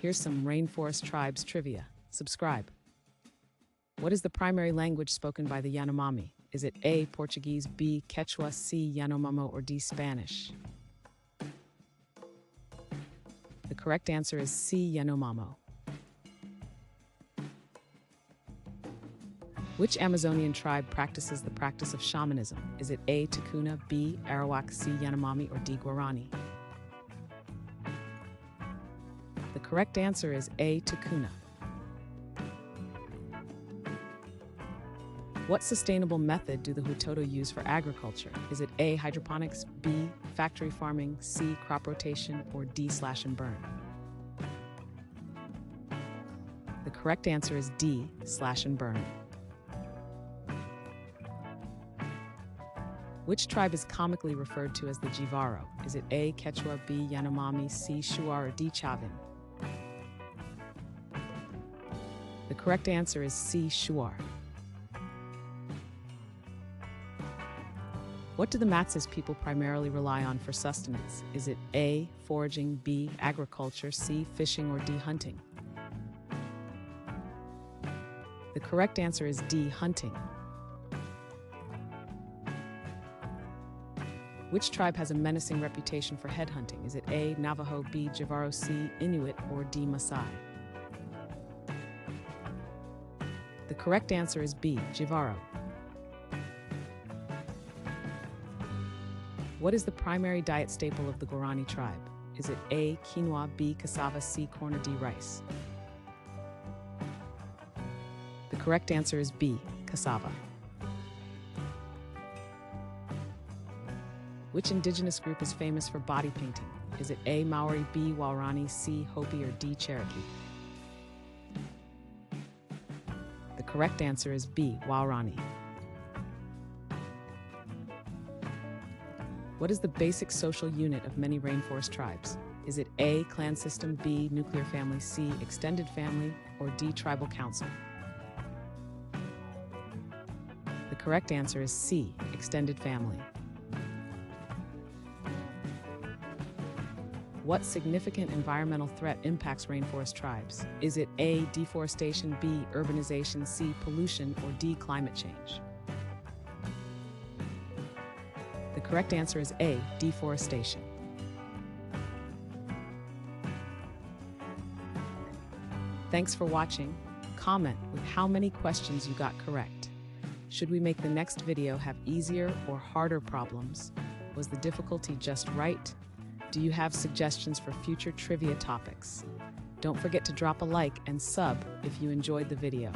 Here's some Rainforest tribes trivia. Subscribe. What is the primary language spoken by the Yanomami? Is it A, Portuguese, B, Quechua, C, Yanomamo, or D, Spanish? The correct answer is C, Yanomamo. Which Amazonian tribe practices the practice of shamanism? Is it A, Ticuna, B, Arawak, C, Yanomami, or D, Guarani? The correct answer is A, Ticuna. What sustainable method do the Huitoto use for agriculture? Is it A, hydroponics, B, factory farming, C, crop rotation, or D, slash and burn? The correct answer is D, slash and burn. Which tribe is comically referred to as the Jivaro? Is it A, Quechua, B, Yanomami, C, Shuar, or D, Chavin? The correct answer is C, Shuar. What do the Matsés people primarily rely on for sustenance? Is it A, foraging, B, agriculture, C, fishing, or D, hunting? The correct answer is D, hunting. Which tribe has a menacing reputation for headhunting? Is it A, Navajo, B, Jivaro, C, Inuit, or D, Matsés? The correct answer is B, Jivaro. What is the primary diet staple of the Guarani tribe? Is it A, quinoa, B, cassava, C, corn, or D, rice? The correct answer is B, cassava. Which indigenous group is famous for body painting? Is it A, Maori, B, Guarani, C, Hopi, or D, Cherokee? The correct answer is B, Guarani. What is the basic social unit of many rainforest tribes? Is it A, clan system, B, nuclear family, C, extended family, or D, tribal council? The correct answer is C, extended family. What significant environmental threat impacts rainforest tribes? Is it A, deforestation, B, urbanization, C, pollution, or D, climate change? The correct answer is A, deforestation. Thanks for watching. Comment with how many questions you got correct. Should we make the next video have easier or harder problems? Was the difficulty just right? Do you have suggestions for future trivia topics? Don't forget to drop a like and sub if you enjoyed the video.